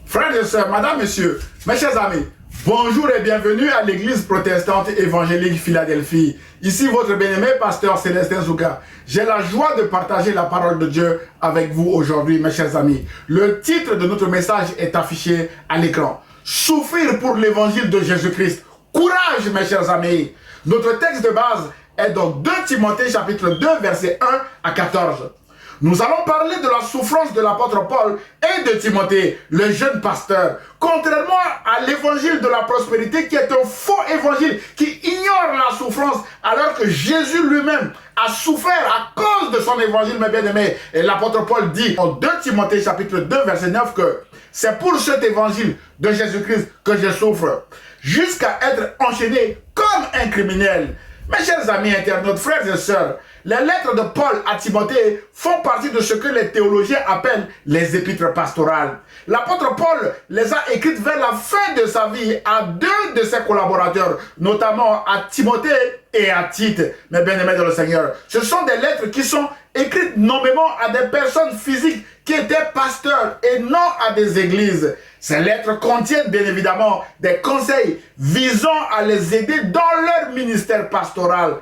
Frères et sœurs, madame, messieurs, mes chers amis, bonjour et bienvenue à l'église protestante évangélique Philadelphie. Ici votre bien-aimé pasteur Célestin Zouka. J'ai la joie de partager la parole de Dieu avec vous aujourd'hui, mes chers amis. Le titre de notre message est affiché à l'écran. Souffrir pour l'évangile de Jésus-Christ. Courage, mes chers amis. Notre texte de base est dans 2 Timothée chapitre 2, versets 1 à 14. Nous allons parler de la souffrance de l'apôtre Paul et de Timothée, le jeune pasteur. Contrairement à l'évangile de la prospérité qui est un faux évangile qui ignore la souffrance alors que Jésus lui-même a souffert à cause de son évangile, mes bien-aimés. Et l'apôtre Paul dit en 2 Timothée chapitre 2 verset 9 que c'est pour cet évangile de Jésus-Christ que je souffre, jusqu'à être enchaîné comme un criminel. Mes chers amis internautes, frères et sœurs, les lettres de Paul à Timothée font partie de ce que les théologiens appellent les épîtres pastorales. L'apôtre Paul les a écrites vers la fin de sa vie à 2 de ses collaborateurs, notamment à Timothée et à Tite, mes bien-aimés dans le Seigneur. Ce sont des lettres qui sont écrites nommément à des personnes physiques qui étaient pasteurs et non à des églises. Ces lettres contiennent bien évidemment des conseils visant à les aider dans leur ministère pastoral.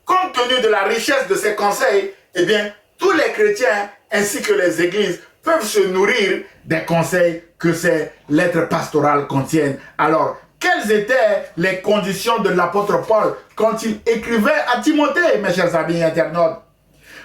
Compte tenu de la richesse de ces conseils, eh bien, tous les chrétiens ainsi que les églises peuvent se nourrir des conseils que ces lettres pastorales contiennent. Alors, quelles étaient les conditions de l'apôtre Paul quand il écrivait à Timothée, mes chers amis internautes?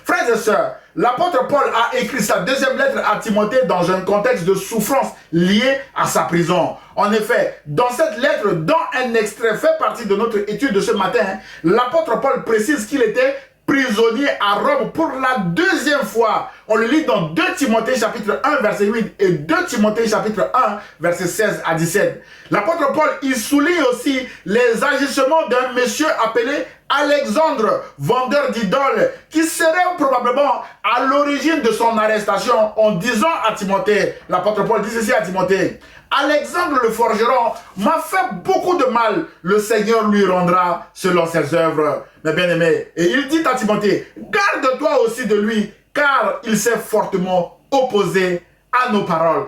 Frères et sœurs, l'apôtre Paul a écrit sa deuxième lettre à Timothée dans un contexte de souffrance liée à sa prison. En effet, dans cette lettre, dont un extrait fait partie de notre étude de ce matin, l'apôtre Paul précise qu'il était prisonnier à Rome pour la deuxième fois. On le lit dans 2 Timothée chapitre 1 verset 8 et 2 Timothée chapitre 1 verset 16 à 17. L'apôtre Paul, il souligne aussi les agissements d'un monsieur appelé Alexandre, vendeur d'idoles, qui serait probablement à l'origine de son arrestation, en disant à Timothée, l'apôtre Paul dit ceci à Timothée: Alexandre le forgeron m'a fait beaucoup de mal, le Seigneur lui rendra selon ses œuvres. Mes bien-aimés, et il dit à Timothée: garde-toi aussi de lui, car il s'est fortement opposé à nos paroles.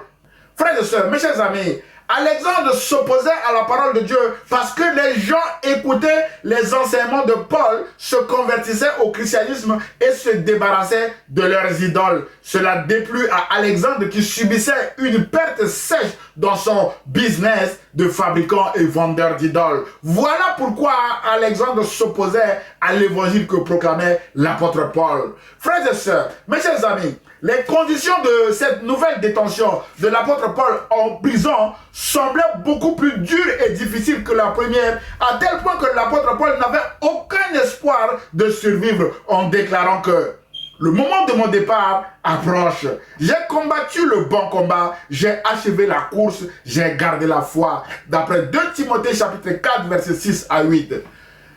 Frères et sœurs, mes chers amis, Alexandre s'opposait à la parole de Dieu parce que les gens écoutaient les enseignements de Paul, se convertissaient au christianisme et se débarrassaient de leurs idoles. Cela déplut à Alexandre qui subissait une perte sèche dans son business de fabricant et vendeur d'idoles. Voilà pourquoi Alexandre s'opposait à l'évangile que proclamait l'apôtre Paul. Frères et sœurs, mes chers amis, les conditions de cette nouvelle détention de l'apôtre Paul en prison semblaient beaucoup plus dures et difficiles que la première, à tel point que l'apôtre Paul n'avait aucun espoir de survivre en déclarant que le moment de mon départ approche. J'ai combattu le bon combat, j'ai achevé la course, j'ai gardé la foi. D'après 2 Timothée chapitre 4 versets 6 à 8.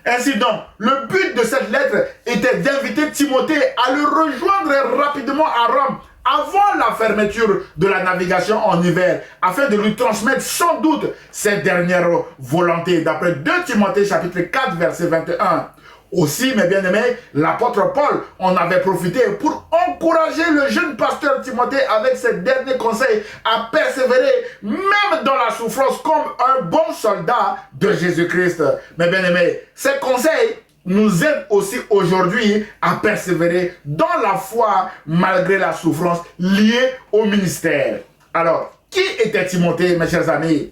Ainsi donc, le but de cette lettre était d'inviter Timothée à le rejoindre rapidement à Rome avant la fermeture de la navigation en hiver, afin de lui transmettre sans doute ses dernières volontés, d'après 2 Timothée chapitre 4 verset 21. Aussi, mes bien-aimés, l'apôtre Paul en avait profité pour encourager le jeune pasteur Timothée avec ses derniers conseils à persévérer même dans la souffrance comme un bon soldat de Jésus-Christ. Mes bien-aimés, ces conseils nous aident aussi aujourd'hui à persévérer dans la foi malgré la souffrance liée au ministère. Alors, qui était Timothée, mes chers amis?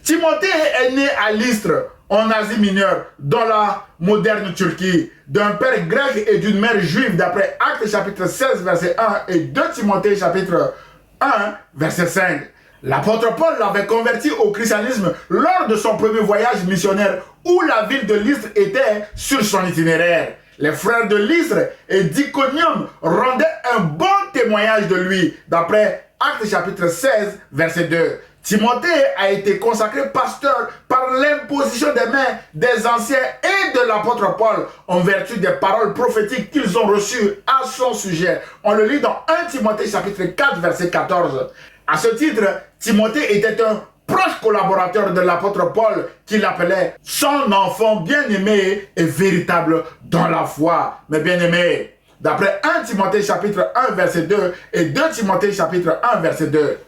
Timothée est né à Lystre, en Asie mineure, dans la moderne Turquie, d'un père grec et d'une mère juive, d'après Actes chapitre 16 verset 1 et 2 Timothée chapitre 1 verset 5. L'apôtre Paul l'avait converti au christianisme lors de son premier voyage missionnaire, où la ville de Lystre était sur son itinéraire. Les frères de Lystre et d'Iconium rendaient un bon témoignage de lui, d'après Actes chapitre 16 verset 2. Timothée a été consacré pasteur par l'imposition des mains des anciens et de l'apôtre Paul en vertu des paroles prophétiques qu'ils ont reçues à son sujet. On le lit dans 1 Timothée chapitre 4 verset 14. À ce titre, Timothée était un proche collaborateur de l'apôtre Paul qu'il appelait son enfant bien-aimé et véritable dans la foi. Mais bien-aimé, d'après 1 Timothée chapitre 1 verset 2 et 2 Timothée chapitre 1 verset 2.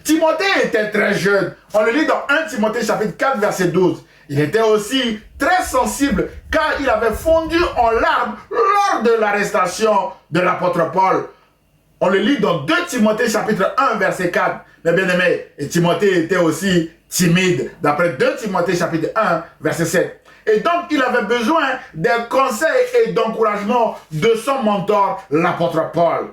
Timothée était très jeune. On le lit dans 1 Timothée chapitre 4 verset 12. Il était aussi très sensible car il avait fondu en larmes lors de l'arrestation de l'apôtre Paul. On le lit dans 2 Timothée chapitre 1 verset 4. Mais bien aimé, et Timothée était aussi timide, d'après 2 Timothée chapitre 1 verset 7. Et donc il avait besoin des conseils et d'encouragement de son mentor, l'apôtre Paul.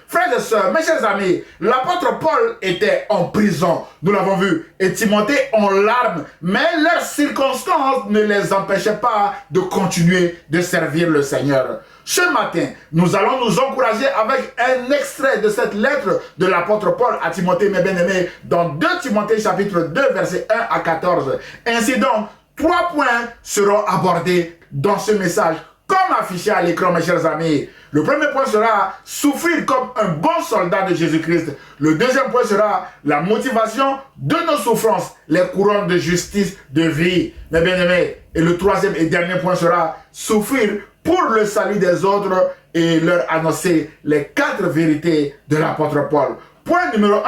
Frères et sœurs, mes chers amis, l'apôtre Paul était en prison, nous l'avons vu, et Timothée en larmes, mais leurs circonstances ne les empêchaient pas de continuer de servir le Seigneur. Ce matin, nous allons nous encourager avec un extrait de cette lettre de l'apôtre Paul à Timothée, mes bien-aimés, dans 2 Timothée chapitre 2, versets 1 à 14. Ainsi donc, 3 points seront abordés dans ce message, comme affiché à l'écran, mes chers amis. Le premier point sera souffrir comme un bon soldat de Jésus-Christ. Le deuxième point sera la motivation de nos souffrances, les couronnes de justice de vie, mes bien-aimés. Et le troisième et dernier point sera souffrir pour le salut des autres et leur annoncer les 4 vérités de l'apôtre Paul. Point numéro 1,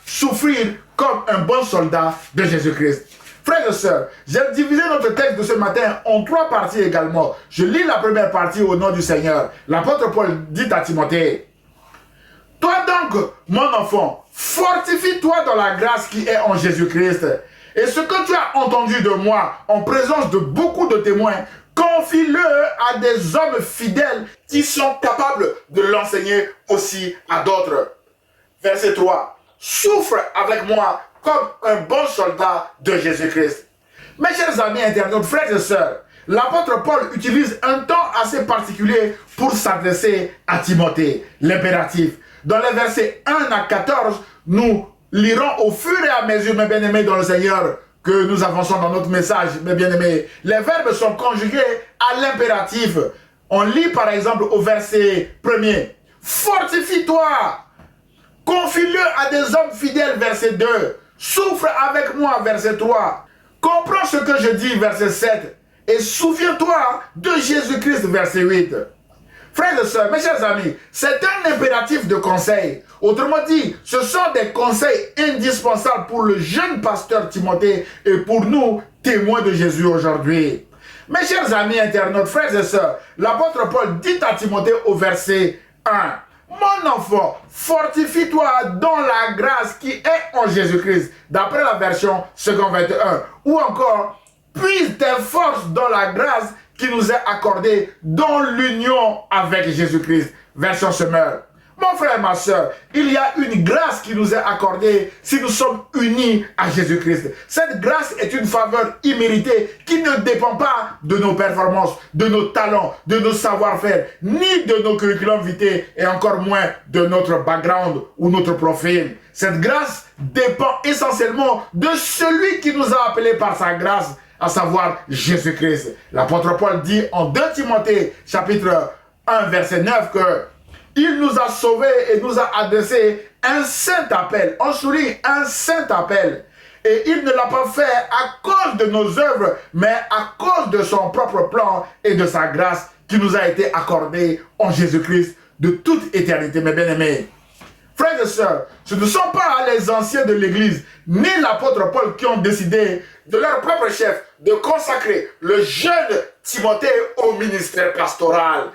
souffrir comme un bon soldat de Jésus-Christ. Frères et sœurs, j'ai divisé notre texte de ce matin en 3 parties également. Je lis la première partie au nom du Seigneur. L'apôtre Paul dit à Timothée, « Toi donc, mon enfant, fortifie-toi dans la grâce qui est en Jésus-Christ. Et ce que tu as entendu de moi en présence de beaucoup de témoins, confie-le à des hommes fidèles qui sont capables de l'enseigner aussi à d'autres. » Verset 3. « Souffre avec moi comme un bon soldat de Jésus-Christ. » Mes chers amis internautes, frères et sœurs, l'apôtre Paul utilise un temps assez particulier pour s'adresser à Timothée, l'impératif. Dans les versets 1 à 14, nous lirons au fur et à mesure, mes bien-aimés dans le Seigneur, que nous avançons dans notre message, mes bien-aimés. Les verbes sont conjugués à l'impératif. On lit par exemple au verset 1er, « Fortifie-toi, confie-le à des hommes fidèles, verset 2. Souffre avec moi, verset 3. Comprends ce que je dis, verset 7. Et souviens-toi de Jésus-Christ, verset 8. Frères et sœurs, mes chers amis, c'est un impératif de conseil. Autrement dit, ce sont des conseils indispensables pour le jeune pasteur Timothée et pour nous, témoins de Jésus aujourd'hui. Mes chers amis internautes, frères et sœurs, l'apôtre Paul dit à Timothée au verset 1, « Mon enfant, fortifie-toi dans la grâce qui est en Jésus-Christ, d'après la version second 21. Ou encore, puise tes forces dans la grâce qui nous est accordée dans l'union avec Jésus-Christ. Version Semeur. Mon frère et ma soeur, il y a une grâce qui nous est accordée si nous sommes unis à Jésus-Christ. Cette grâce est une faveur imméritée qui ne dépend pas de nos performances, de nos talents, de nos savoir-faire, ni de nos curriculum vitae et encore moins de notre background ou notre profil. Cette grâce dépend essentiellement de celui qui nous a appelés par sa grâce, à savoir Jésus-Christ. L'apôtre Paul dit en 2 Timothée chapitre 1 verset 9 que il nous a sauvés et nous a adressé un saint appel. On souligne un saint appel. Et il ne l'a pas fait à cause de nos œuvres, mais à cause de son propre plan et de sa grâce qui nous a été accordée en Jésus-Christ de toute éternité, mes bien-aimés. Frères et sœurs, ce ne sont pas les anciens de l'Église, ni l'apôtre Paul qui ont décidé de leur propre chef de consacrer le jeune Timothée au ministère pastoral.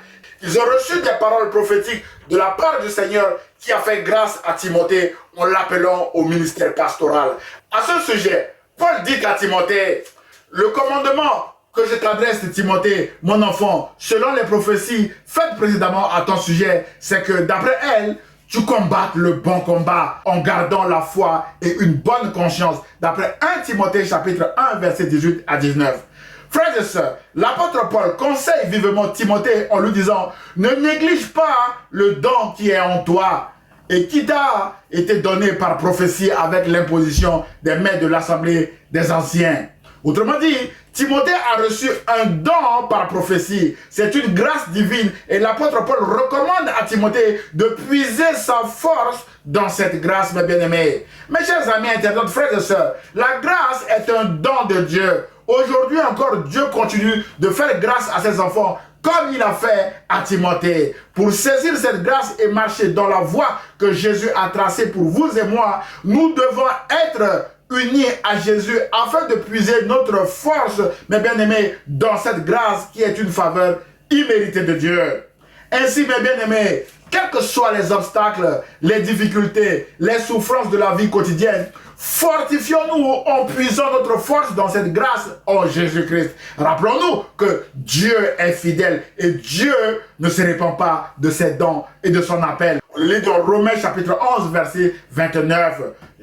Ils ont reçu des paroles prophétiques de la part du Seigneur qui a fait grâce à Timothée en l'appelant au ministère pastoral. À ce sujet, Paul dit à Timothée, le commandement que je t'adresse, Timothée, mon enfant, selon les prophéties faites précédemment à ton sujet, c'est que d'après elles, tu combattes le bon combat en gardant la foi et une bonne conscience, d'après 1 Timothée chapitre 1 verset 18 à 19. Frères et sœurs, l'apôtre Paul conseille vivement Timothée en lui disant « Ne néglige pas le don qui est en toi et qui t'a été donné par prophétie avec l'imposition des mains de l'assemblée des anciens. » Autrement dit, Timothée a reçu un don par prophétie. C'est une grâce divine et l'apôtre Paul recommande à Timothée de puiser sa force dans cette grâce, mes bien-aimés. Mes chers amis internautes, frères et sœurs, la grâce est un don de Dieu. Aujourd'hui encore, Dieu continue de faire grâce à ses enfants comme il a fait à Timothée. Pour saisir cette grâce et marcher dans la voie que Jésus a tracée pour vous et moi, nous devons être unis à Jésus afin de puiser notre force, mes bien-aimés, dans cette grâce qui est une faveur imméritée de Dieu. Ainsi, mes bien-aimés, quels que soient les obstacles, les difficultés, les souffrances de la vie quotidienne, fortifions-nous en puisant notre force dans cette grâce en Jésus-Christ. Rappelons-nous que Dieu est fidèle et Dieu ne se répand pas de ses dons et de son appel. On lit dans Romains chapitre 11, verset 29.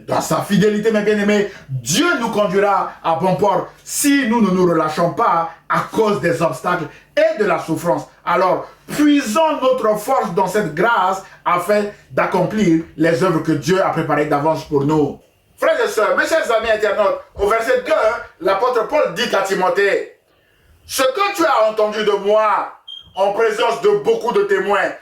Dans sa fidélité, mes bien-aimés, Dieu nous conduira à bon port si nous ne nous relâchons pas à cause des obstacles et de la souffrance. Alors, puisons notre force dans cette grâce afin d'accomplir les œuvres que Dieu a préparées d'avance pour nous. Frères et sœurs, mes chers amis internautes, au verset 2, l'apôtre Paul dit à Timothée, « Ce que tu as entendu de moi en présence de beaucoup de témoins,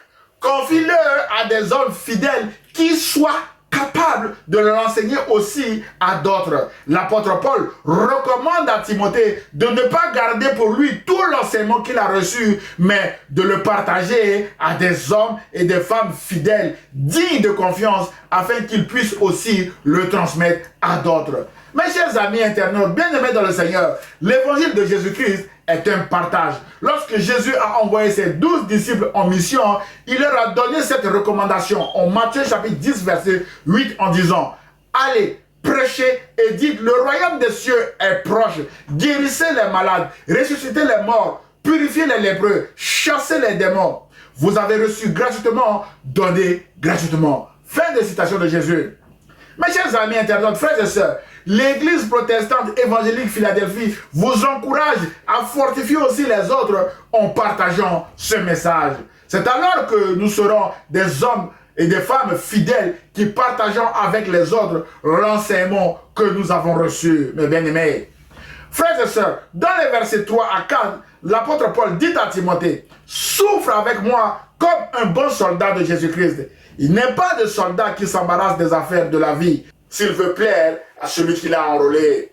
confie-le à des hommes fidèles qui soient capables de l'enseigner aussi à d'autres. » L'apôtre Paul recommande à Timothée de ne pas garder pour lui tout l'enseignement qu'il a reçu, mais de le partager à des hommes et des femmes fidèles, dignes de confiance, afin qu'ils puissent aussi le transmettre à d'autres. Mes chers amis internautes, bien-aimés dans le Seigneur, l'évangile de Jésus-Christ est un partage. Lorsque Jésus a envoyé ses 12 disciples en mission, il leur a donné cette recommandation en Matthieu chapitre 10 verset 8 en disant « Allez, prêchez et dites, le royaume des cieux est proche, guérissez les malades, ressuscitez les morts, purifiez les lépreux, chassez les démons. Vous avez reçu gratuitement, donnez gratuitement. » Fin de citation de Jésus. Mes chers amis internautes, frères et sœurs, l'Église protestante évangélique Philadelphie vous encourage à fortifier aussi les autres en partageant ce message. C'est alors que nous serons des hommes et des femmes fidèles qui partageons avec les autres l'enseignement que nous avons reçu, mes bien-aimés. Frères et sœurs, dans les versets 3 à 4, l'apôtre Paul dit à Timothée, « Souffre avec moi comme un bon soldat de Jésus-Christ. » Il n'est pas de soldat qui s'embarrasse des affaires de la vie s'il veut plaire à celui qui l'a enrôlé.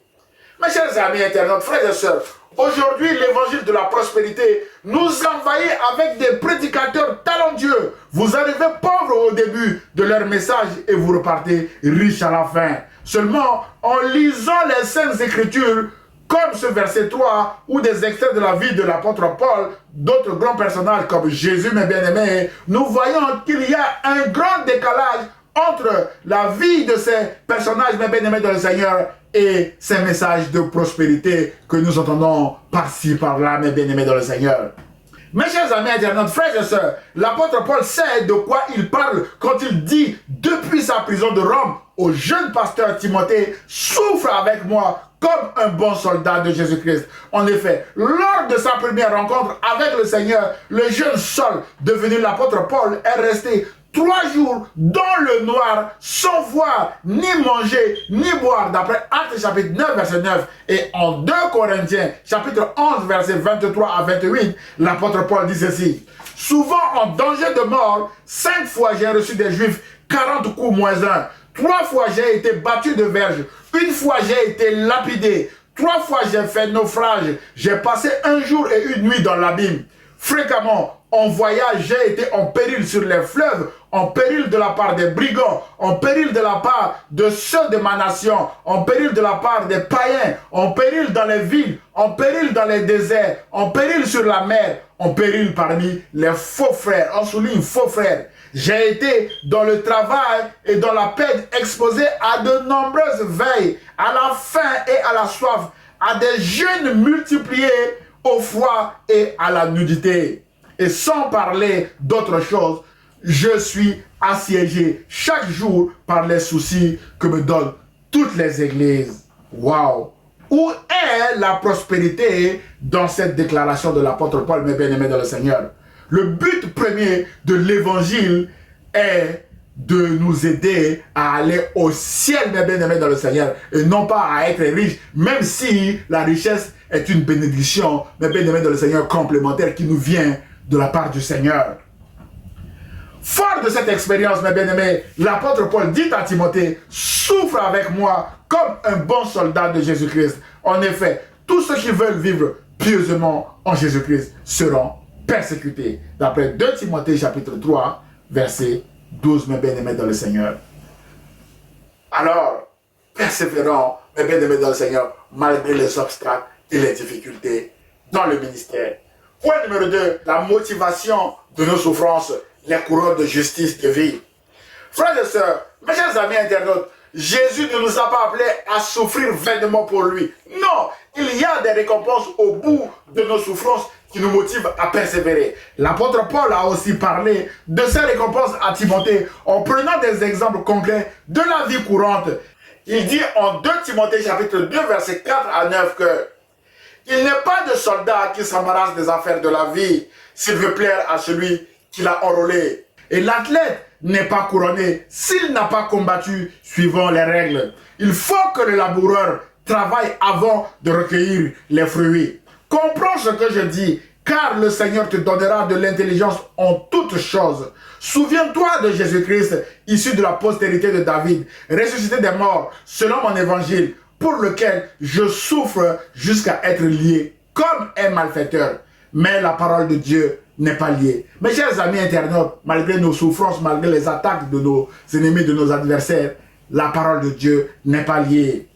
Mes chers amis internautes, frères et sœurs, aujourd'hui l'évangile de la prospérité nous envahit avec des prédicateurs talentueux. Vous arrivez pauvres au début de leur message et vous repartez riches à la fin. Seulement en lisant les Saintes Écritures, comme ce verset 3, ou des extraits de la vie de l'apôtre Paul, d'autres grands personnages comme Jésus, mes bien-aimés, nous voyons qu'il y a un grand décalage entre la vie de ces personnages, mes bien-aimés dans le Seigneur, et ces messages de prospérité que nous entendons par-ci, par-là, mes bien-aimés dans le Seigneur. Mes chers amis internautes, frères et sœurs, l'apôtre Paul sait de quoi il parle quand il dit, depuis sa prison de Rome, au jeune pasteur Timothée, souffre avec moi comme un bon soldat de Jésus-Christ. En effet, lors de sa première rencontre avec le Seigneur, le jeune Saul, devenu l'apôtre Paul, est resté 3 jours dans le noir, sans voir, ni manger, ni boire, d'après Actes chapitre 9, verset 9. Et en 2 Corinthiens, chapitre 11, verset 23 à 28, l'apôtre Paul dit ceci. « Souvent en danger de mort, 5 fois j'ai reçu des Juifs 40 coups moins 1. 3 fois j'ai été battu de verge. 1 fois j'ai été lapidé. 3 fois j'ai fait naufrage. J'ai passé 1 jour et 1 nuit dans l'abîme. Fréquemment, en voyage, j'ai été en péril sur les fleuves, en péril de la part des brigands, en péril de la part de ceux de ma nation, en péril de la part des païens, en péril dans les villes, en péril dans les déserts, en péril sur la mer, en péril parmi les faux frères. On souligne faux frères. J'ai été dans le travail et dans la peine exposé à de nombreuses veilles, à la faim et à la soif, à des jeûnes multipliés, au froid et à la nudité. Et sans parler d'autre chose, je suis assiégé chaque jour par les soucis que me donnent toutes les églises. Waouh! Où est la prospérité dans cette déclaration de l'apôtre Paul, mes bien-aimés dans le Seigneur? Le but premier de l'évangile est de nous aider à aller au ciel, mes bien-aimés dans le Seigneur, et non pas à être riche, même si la richesse est une bénédiction, mes bien-aimés dans le Seigneur, complémentaire qui nous vient de la part du Seigneur. Fort de cette expérience, mes bien-aimés, l'apôtre Paul dit à Timothée, souffre avec moi comme un bon soldat de Jésus-Christ. En effet, tous ceux qui veulent vivre pieusement en Jésus-Christ seront persécutés. D'après 2 Timothée chapitre 3, verset 12, mes bien-aimés dans le Seigneur. Alors, persévérons, mes bien-aimés dans le Seigneur, malgré les obstacles et les difficultés dans le ministère. Point numéro 2, la motivation de nos souffrances, les couronnes de justice de vie. Frères et sœurs, mes chers amis internautes, Jésus ne nous a pas appelés à souffrir vainement pour lui. Non, il y a des récompenses au bout de nos souffrances qui nous motivent à persévérer. L'apôtre Paul a aussi parlé de ces récompenses à Timothée en prenant des exemples concrets de la vie courante. Il dit en 2 Timothée chapitre 2 verset 4 à 9 que il n'est pas de soldat qui s'embarrasse des affaires de la vie s'il veut plaire à celui qui l'a enrôlé. Et l'athlète n'est pas couronné s'il n'a pas combattu suivant les règles. Il faut que le laboureur travaille avant de recueillir les fruits. Comprends ce que je dis, car le Seigneur te donnera de l'intelligence en toutes choses. Souviens-toi de Jésus-Christ, issu de la postérité de David, ressuscité des morts, selon mon évangile, pour lequel je souffre jusqu'à être lié comme un malfaiteur. Mais la parole de Dieu n'est pas liée. Mes chers amis internautes, malgré nos souffrances, malgré les attaques de nos ennemis, de nos adversaires, la parole de Dieu n'est pas liée.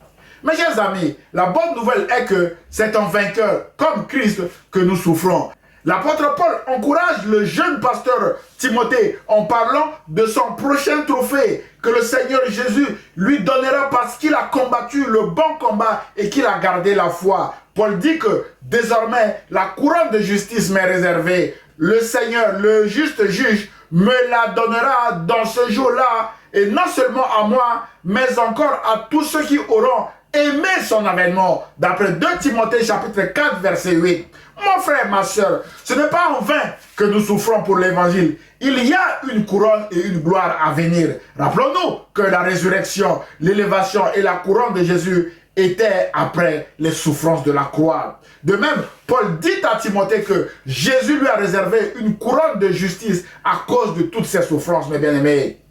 Mes chers amis, la bonne nouvelle est que c'est en vainqueur, comme Christ, que nous souffrons. L'apôtre Paul encourage le jeune pasteur Timothée en parlant de son prochain trophée que le Seigneur Jésus lui donnera parce qu'il a combattu le bon combat et qu'il a gardé la foi. Paul dit que désormais la couronne de justice m'est réservée. Le Seigneur, le juste juge, me la donnera dans ce jour-là, et non seulement à moi, mais encore à tous ceux qui auront aimé son avènement. D'après 2 Timothée chapitre 4 verset 8. Mon frère, ma soeur, ce n'est pas en vain que nous souffrons pour l'évangile. Il y a une couronne et une gloire à venir. Rappelons-nous que la résurrection, l'élévation et la couronne de Jésus étaient après les souffrances de la croix. De même, Paul dit à Timothée que Jésus lui a réservé une couronne de justice à cause de toutes ses souffrances, mes bien-aimés.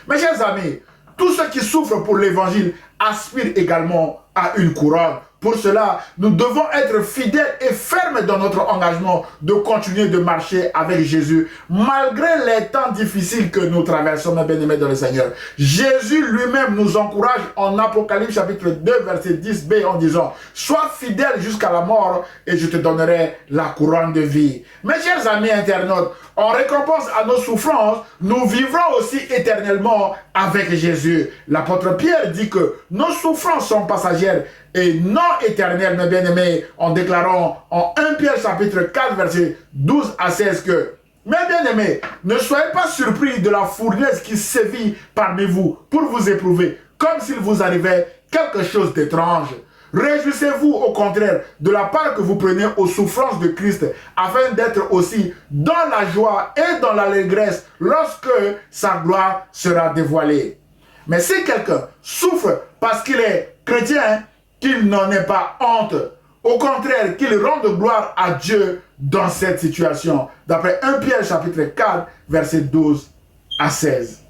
Mes chers amis, tous ceux qui souffrent pour l'évangile aspirent également à une couronne. Pour cela, nous devons être fidèles et fermes dans notre engagement de continuer de marcher avec Jésus, malgré les temps difficiles que nous traversons, mes bien-aimés dans le Seigneur. Jésus lui-même nous encourage en Apocalypse chapitre 2, verset 10b en disant « Sois fidèle jusqu'à la mort et je te donnerai la couronne de vie. » Mes chers amis internautes, en récompense à nos souffrances, nous vivrons aussi éternellement avec Jésus. L'apôtre Pierre dit que nos souffrances sont passagères et non éternelles, mes bien-aimés, en déclarant en 1 Pierre chapitre 4, verset 12 à 16 que mes bien-aimés, ne soyez pas surpris de la fournaise qui sévit parmi vous pour vous éprouver, comme s'il vous arrivait quelque chose d'étrange. Réjouissez-vous au contraire de la part que vous prenez aux souffrances de Christ, afin d'être aussi dans la joie et dans l'allégresse lorsque sa gloire sera dévoilée. Mais si quelqu'un souffre parce qu'il est chrétien, qu'il n'en ait pas honte. Au contraire, qu'il rende gloire à Dieu dans cette situation. D'après 1 Pierre chapitre 4, verset 12 à 16.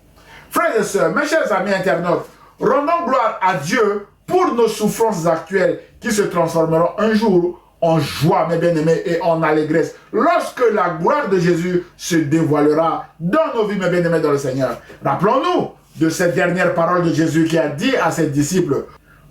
Frères et sœurs, mes chers amis internautes, rendons gloire à Dieu pour nos souffrances actuelles qui se transformeront un jour en joie, mes bien-aimés, et en allégresse lorsque la gloire de Jésus se dévoilera dans nos vies, mes bien-aimés dans le Seigneur. Rappelons-nous de cette dernière parole de Jésus qui a dit à ses disciples: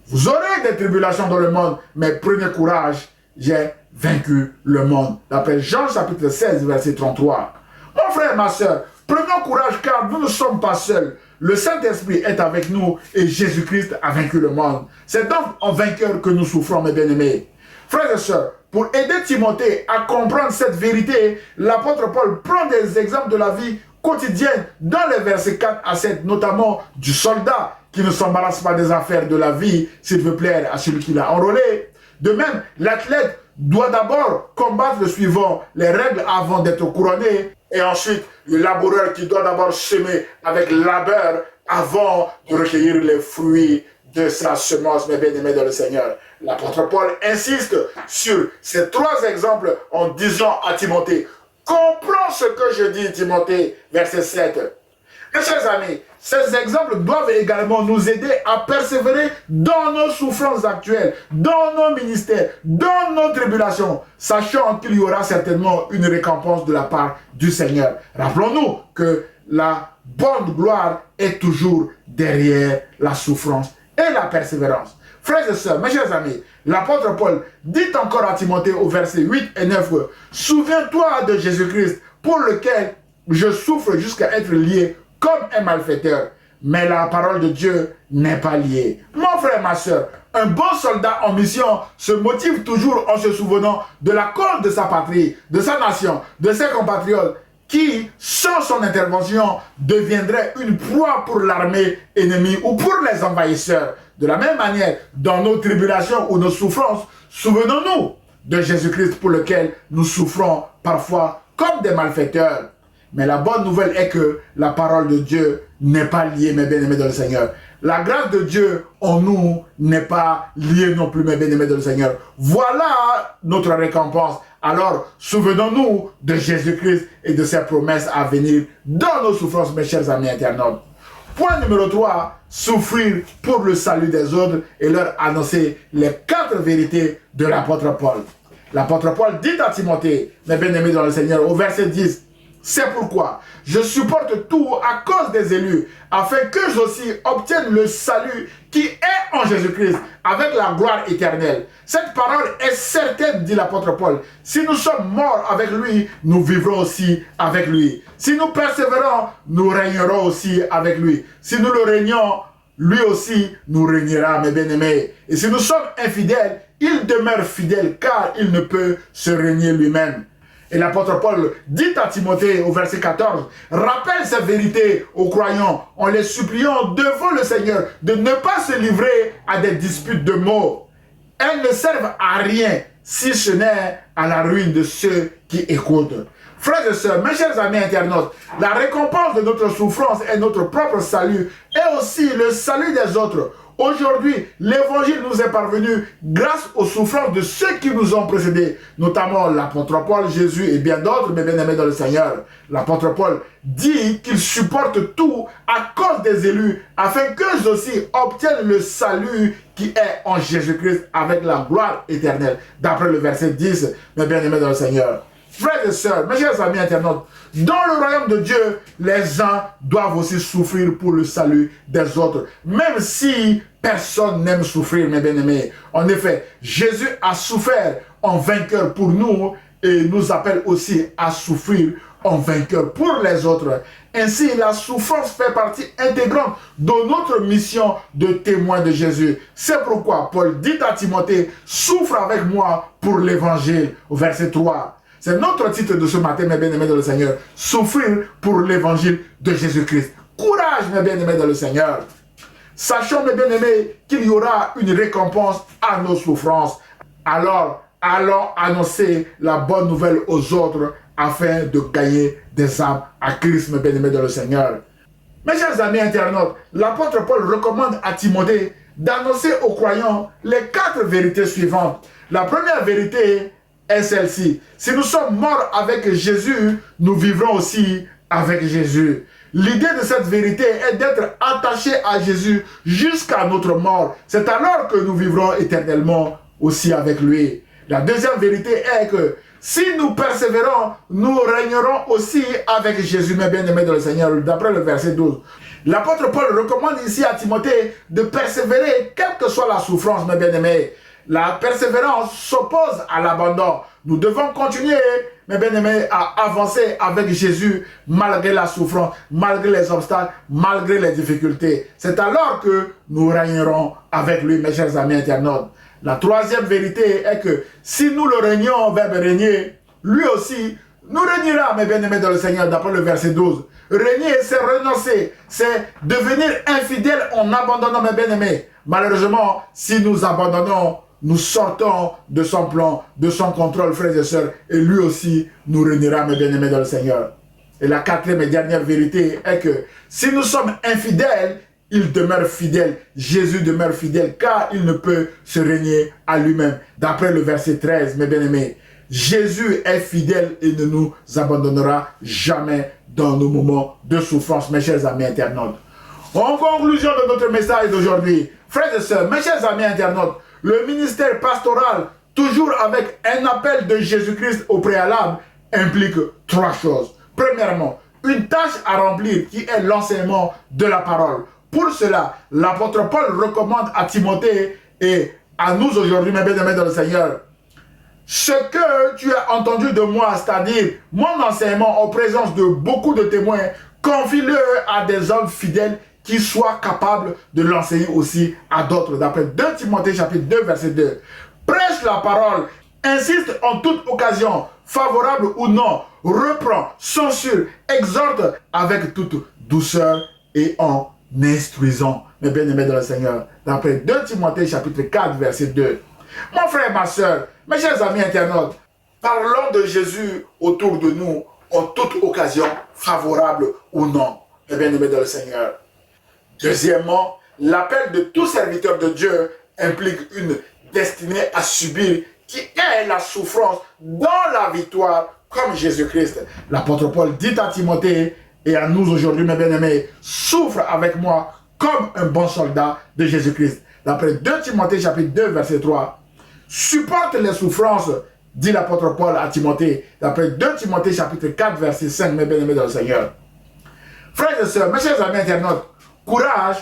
vous aurez des tribulations dans le monde, mais prenez courage, j'ai vaincu le monde. D'après Jean chapitre 16, verset 33. Mon frère, ma soeur, prenons courage car nous ne sommes pas seuls. Le Saint-Esprit est avec nous et Jésus-Christ a vaincu le monde. C'est donc en vainqueur que nous souffrons, mes bien-aimés. Frères et sœurs, pour aider Timothée à comprendre cette vérité, l'apôtre Paul prend des exemples de la vie quotidienne dans les versets 4 à 7, notamment du soldat qui ne s'embarrasse pas des affaires de la vie s'il veut plaire à celui qui l'a enrôlé. De même, l'athlète doit d'abord combattre suivant les règles avant d'être couronné, et ensuite le laboureur qui doit d'abord semer avec labeur avant de recueillir les fruits de sa semence, mes bien-aimés dans le Seigneur. L'apôtre Paul insiste sur ces trois exemples en disant à Timothée: comprends ce que je dis, Timothée, verset 7. Mes chers amis, ces exemples doivent également nous aider à persévérer dans nos souffrances actuelles, dans nos ministères, dans nos tribulations, sachant qu'il y aura certainement une récompense de la part du Seigneur. Rappelons-nous que la bonne gloire est toujours derrière la souffrance et la persévérance. Frères et sœurs, mes chers amis, l'apôtre Paul dit encore à Timothée au verset 8 et 9 « Souviens-toi de Jésus-Christ pour lequel je souffre jusqu'à être lié comme un malfaiteur. Mais la parole de Dieu n'est pas liée. » Mon frère, ma soeur, un bon soldat en mission se motive toujours en se souvenant de la cause de sa patrie, de sa nation, de ses compatriotes, qui, sans son intervention, deviendrait une proie pour l'armée ennemie ou pour les envahisseurs. De la même manière, dans nos tribulations ou nos souffrances, souvenons-nous de Jésus-Christ pour lequel nous souffrons parfois comme des malfaiteurs. Mais la bonne nouvelle est que la parole de Dieu n'est pas liée, mes bien-aimés dans le Seigneur. La grâce de Dieu en nous n'est pas liée non plus, mes bien-aimés dans le Seigneur. Voilà notre récompense. Alors, souvenons-nous de Jésus-Christ et de ses promesses à venir dans nos souffrances, mes chers amis internautes. Point numéro 3, souffrir pour le salut des autres et leur annoncer les 4 vérités de l'apôtre Paul. L'apôtre Paul dit à Timothée, mes bien-aimés dans le Seigneur, au verset 10, « C'est pourquoi je supporte tout à cause des élus, afin qu'eux aussi obtiennent le salut qui est en Jésus-Christ, avec la gloire éternelle. » Cette parole est certaine, dit l'apôtre Paul. Si nous sommes morts avec lui, nous vivrons aussi avec lui. Si nous persévérons, nous régnerons aussi avec lui. Si nous le régnons, lui aussi nous régnera, mes bien-aimés. Et si nous sommes infidèles, il demeure fidèle, car il ne peut se régner lui-même. Et l'apôtre Paul dit à Timothée au verset 14, « Rappelle ces vérités aux croyants en les suppliant devant le Seigneur de ne pas se livrer à des disputes de mots. Elles ne servent à rien si ce n'est à la ruine de ceux qui écoutent. » Frères et sœurs, mes chers amis internautes, la récompense de notre souffrance est notre propre salut et aussi le salut des autres. Aujourd'hui, l'évangile nous est parvenu grâce aux souffrances de ceux qui nous ont précédés, notamment l'apôtre Paul, Jésus et bien d'autres, mes bien-aimés dans le Seigneur. L'apôtre Paul dit qu'il supporte tout à cause des élus, afin qu'eux aussi obtiennent le salut qui est en Jésus-Christ avec la gloire éternelle. D'après le verset 10, mes bien-aimés dans le Seigneur. Frères et sœurs, mes chers amis internautes, dans le royaume de Dieu, les uns doivent aussi souffrir pour le salut des autres, même si personne n'aime souffrir, mes bien-aimés. En effet, Jésus a souffert en vainqueur pour nous et nous appelle aussi à souffrir en vainqueur pour les autres. Ainsi, la souffrance fait partie intégrante de notre mission de témoin de Jésus. C'est pourquoi Paul dit à Timothée, « Souffre avec moi pour l'évangile » au verset 3. C'est notre titre de ce matin, mes bien-aimés dans le Seigneur. Souffrir pour l'évangile de Jésus-Christ. Courage, mes bien-aimés dans le Seigneur. Sachons, mes bien-aimés, qu'il y aura une récompense à nos souffrances. Alors, allons annoncer la bonne nouvelle aux autres afin de gagner des âmes à Christ, mes bien-aimés dans le Seigneur. Mes chers amis internautes, l'apôtre Paul recommande à Timothée d'annoncer aux croyants les 4 vérités suivantes. La première vérité est celle-ci. Si nous sommes morts avec Jésus, nous vivrons aussi avec Jésus. L'idée de cette vérité est d'être attachés à Jésus jusqu'à notre mort. C'est alors que nous vivrons éternellement aussi avec lui. La deuxième vérité est que si nous persévérons, nous régnerons aussi avec Jésus, mes bien-aimés dans le Seigneur, d'après le verset 12. L'apôtre Paul recommande ici à Timothée de persévérer, quelle que soit la souffrance, mes bien-aimés. La persévérance s'oppose à l'abandon. Nous devons continuer, mes bien-aimés, à avancer avec Jésus malgré la souffrance, malgré les obstacles, malgré les difficultés. C'est alors que nous régnerons avec lui, mes chers amis internautes. La troisième vérité est que si nous le régnons, verbe régner, lui aussi nous régnera, mes bien-aimés dans le Seigneur, d'après le verset 12. Régner, c'est renoncer, c'est devenir infidèle en abandonnant, mes bien-aimés. Malheureusement, si nous abandonnons, nous sortons de son plan, de son contrôle, frères et sœurs, et lui aussi nous réunira, mes bien-aimés dans le Seigneur. Et la quatrième et dernière vérité est que si nous sommes infidèles, il demeure fidèle. Jésus demeure fidèle, car il ne peut se régner à lui-même. D'après le verset 13, mes bien-aimés, Jésus est fidèle et ne nous abandonnera jamais dans nos moments de souffrance, mes chers amis internautes. En conclusion de notre message d'aujourd'hui, frères et sœurs, mes chers amis internautes, le ministère pastoral, toujours avec un appel de Jésus-Christ au préalable, implique trois choses. Premièrement, une tâche à remplir qui est l'enseignement de la parole. Pour cela, l'apôtre Paul recommande à Timothée et à nous aujourd'hui, mes bien-aimés dans le Seigneur, ce que tu as entendu de moi, c'est-à-dire mon enseignement en présence de beaucoup de témoins, confie-le à des hommes fidèles qui soient capables de l'enseigner aussi à d'autres. D'après 2 Timothée chapitre 2, verset 2. Prêche la parole, insiste en toute occasion, favorable ou non, reprend, censure, exhorte avec toute douceur et en instruisant. Mes bien-aimés dans le Seigneur, d'après 2 Timothée chapitre 4, verset 2. Mon frère, ma soeur, mes chers amis internautes, parlons de Jésus autour de nous en toute occasion, favorable ou non, mes bien-aimés dans le Seigneur. Deuxièmement, l'appel de tout serviteur de Dieu implique une destinée à subir qui est la souffrance dans la victoire comme Jésus-Christ. L'apôtre Paul dit à Timothée et à nous aujourd'hui, mes bien-aimés, souffre avec moi comme un bon soldat de Jésus-Christ. D'après 2 Timothée chapitre 2, verset 3. Supporte les souffrances, dit l'apôtre Paul à Timothée. D'après 2 Timothée chapitre 4, verset 5, mes bien-aimés dans le Seigneur. Frères et sœurs, mes chers amis internautes, courage,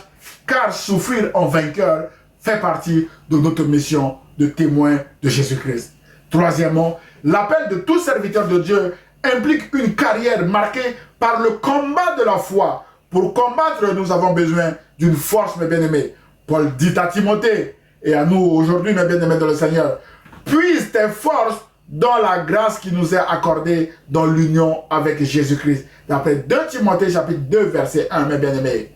car souffrir en vainqueur fait partie de notre mission de témoin de Jésus-Christ. Troisièmement, l'appel de tout serviteur de Dieu implique une carrière marquée par le combat de la foi. Pour combattre, nous avons besoin d'une force, mes bien-aimés. Paul dit à Timothée et à nous aujourd'hui, mes bien-aimés dans le Seigneur, puise tes forces dans la grâce qui nous est accordée dans l'union avec Jésus-Christ. D'après 2 Timothée chapitre 2, verset 1, mes bien-aimés.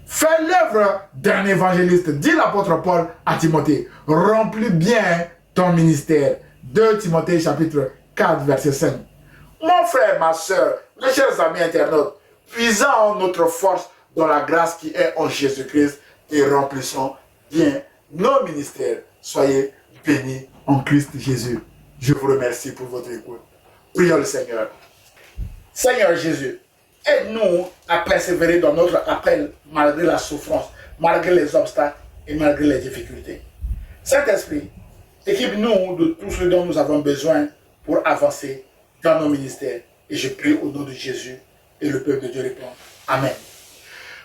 Fais l'œuvre d'un évangéliste, dit l'apôtre Paul à Timothée. Remplis bien ton ministère. 2 Timothée chapitre 4, verset 5. Mon frère, ma soeur, mes chers amis internautes, puisons notre force dans la grâce qui est en Jésus-Christ et remplissons bien nos ministères. Soyez bénis en Christ Jésus. Je vous remercie pour votre écoute. Prions le Seigneur. Seigneur Jésus, aide-nous à persévérer dans notre appel malgré la souffrance, malgré les obstacles et malgré les difficultés. Saint-Esprit, équipe-nous de tout ce dont nous avons besoin pour avancer dans nos ministères. Et je prie au nom de Jésus et le peuple de Dieu répond. Amen.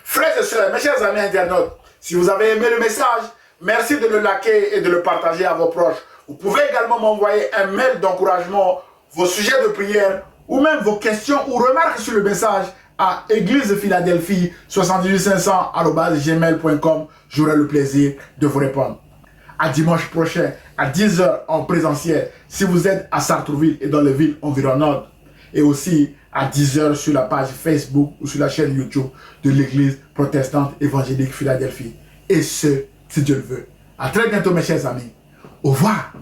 Frères et sœurs, mes chers amis internautes, si vous avez aimé le message, merci de le liker et de le partager à vos proches. Vous pouvez également m'envoyer un mail d'encouragement, vos sujets de prière ou même vos questions ou remarques sur le message à église-philadelphie 78500@gmail.com. J'aurai le plaisir de vous répondre. À dimanche prochain, à 10 h en présentiel, si vous êtes à Sartrouville et dans les villes environnantes. Et aussi à 10 h sur la page Facebook ou sur la chaîne YouTube de l'église protestante évangélique Philadelphie. Et ce, si Dieu le veut. À très bientôt mes chers amis. Au revoir.